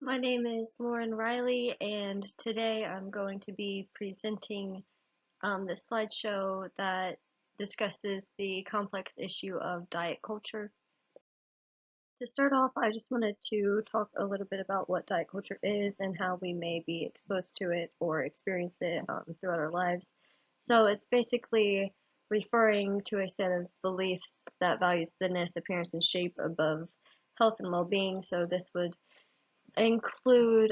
My name is Lauren Riley, and today I'm going to be presenting the slideshow that discusses the complex issue of diet culture. To start off, I just wanted to talk a little bit about what diet culture is and how we may be exposed to it or experience it throughout our lives. So it's basically referring to a set of beliefs that values thinness, appearance, and shape above health and well-being. So this would include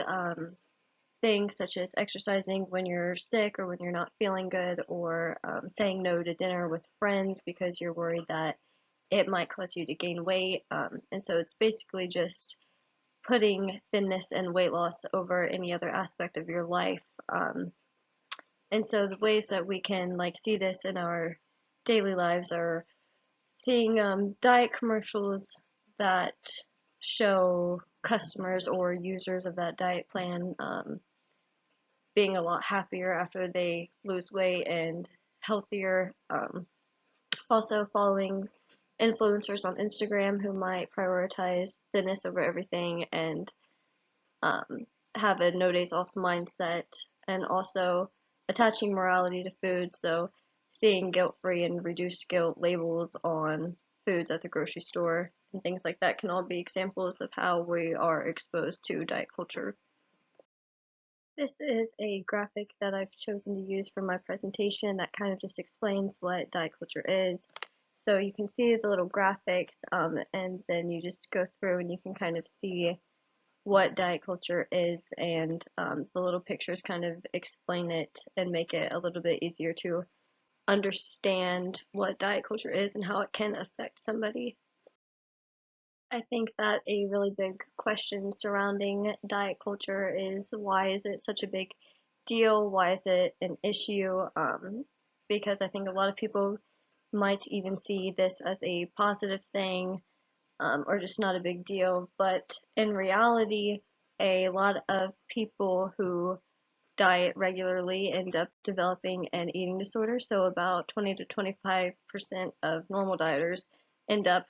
things such as exercising when you're sick or when you're not feeling good, or saying no to dinner with friends because you're worried that it might cause you to gain weight. And so it's basically just putting thinness and weight loss over any other aspect of your life. And so the ways that we can see this in our daily lives are seeing diet commercials that show customers or users of that diet plan being a lot happier after they lose weight and healthier. Also, following influencers on Instagram who might prioritize thinness over everything and um, have a no days off mindset, and also attaching morality to food. So, seeing guilt free and reduced guilt labels on foods at the grocery store and things like that can all be examples of how we are exposed to diet culture. This is a graphic that I've chosen to use for my presentation that kind of just explains what diet culture is. So you can see the little graphics, and then you just go through and you can kind of see what diet culture is, and the little pictures kind of explain it and make it a little bit easier to understand what diet culture is and how it can affect somebody. I think that a really big question surrounding diet culture is, why is it such a big deal? Why is it an issue? Because I think a lot of people might even see this as a positive thing, or just not a big deal. But in reality, a lot of people who diet regularly end up developing an eating disorder. So about 20 to 25% of normal dieters end up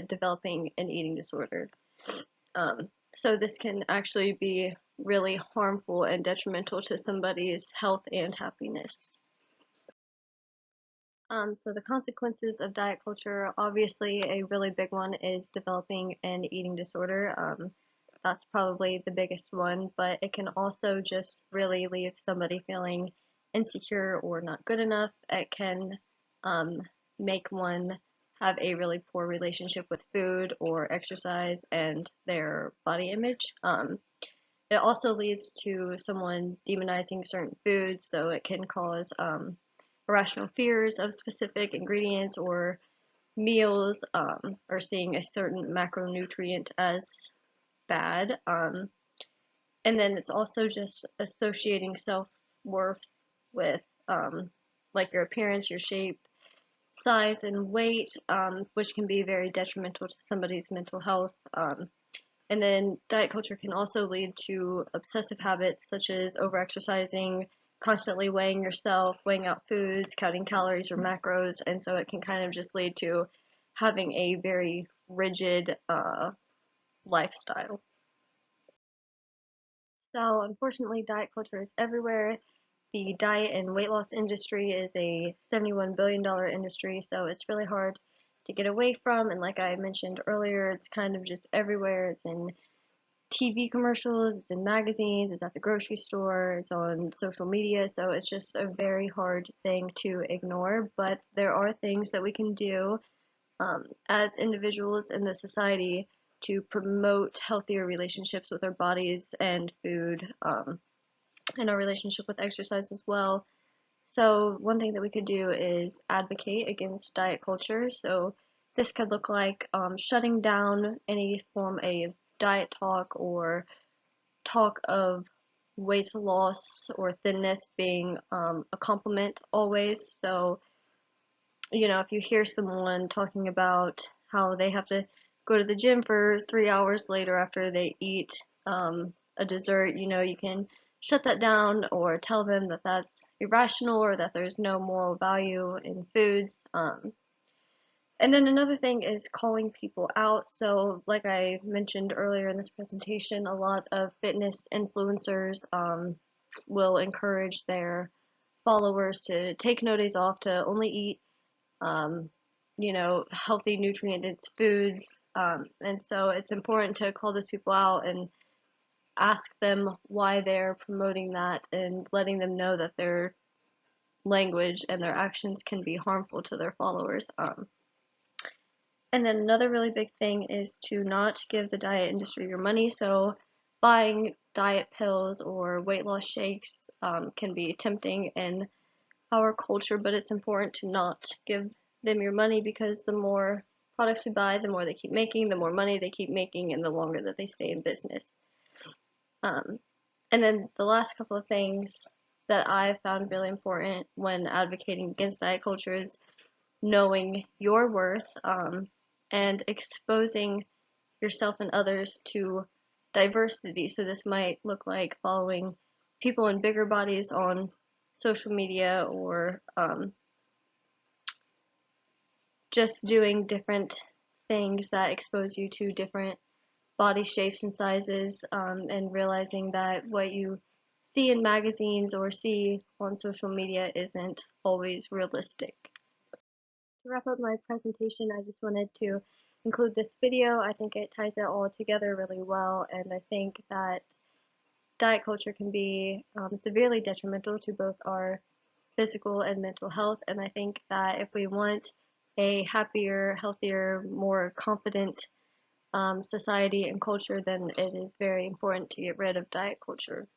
developing an eating disorder. So this can actually be really harmful and detrimental to somebody's health and happiness. So the consequences of diet culture, obviously a really big one is developing an eating disorder. That's probably the biggest one, but it can also just really leave somebody feeling insecure or not good enough. It can um, make one have a really poor relationship with food or exercise and their body image. It also leads to someone demonizing certain foods, so it can cause irrational fears of specific ingredients or meals, or seeing a certain macronutrient as bad. And then it's also just associating self-worth with like your appearance, your shape, size, and weight, which can be very detrimental to somebody's mental health. And then diet culture can also lead to obsessive habits such as overexercising, constantly weighing yourself, weighing out foods, counting calories or macros, and so it can kind of just lead to having a very rigid lifestyle. So, unfortunately, diet culture is everywhere. The diet and weight loss industry is a $71 billion industry, so it's really hard to get away from. And like I mentioned earlier, it's kind of just everywhere. It's in TV commercials, it's in magazines, it's at the grocery store, it's on social media, so it's just a very hard thing to ignore. But there are things that we can do as individuals in the society to promote healthier relationships with our bodies and food, and our relationship with exercise as well. So, one thing that we could do is advocate against diet culture. So, this could look like shutting down any form of diet talk or talk of weight loss or thinness being a compliment always. So, if you hear someone talking about how they have to go to the gym for 3 hours later after they eat a dessert, you can shut that down or tell them that that's irrational or that there's no moral value in foods. And then another thing is calling people out. So, like I mentioned earlier in this presentation, a lot of fitness influencers will encourage their followers to take no days off, to only eat, um, healthy, nutrient-dense foods. And so it's important to call those people out and ask them why they're promoting that and letting them know that their language and their actions can be harmful to their followers. And then another really big thing is to not give the diet industry your money. So buying diet pills or weight loss shakes can be tempting in our culture, but it's important to not give them your money, because the more products we buy, the more they keep making, the more money they keep making, and the longer that they stay in business. Um, and then the last couple of things that I found really important when advocating against diet culture is knowing your worth, and exposing yourself and others to diversity. So this might look like following people in bigger bodies on social media, or just doing different things that expose you to different body shapes and sizes, and realizing that what you see in magazines or see on social media isn't always realistic. To wrap up my presentation, I just wanted to include this video. I think it ties it all together really well, and I think that diet culture can be severely detrimental to both our physical and mental health. And I think that if we want a happier, healthier, more confident society and culture, then it is very important to get rid of diet culture.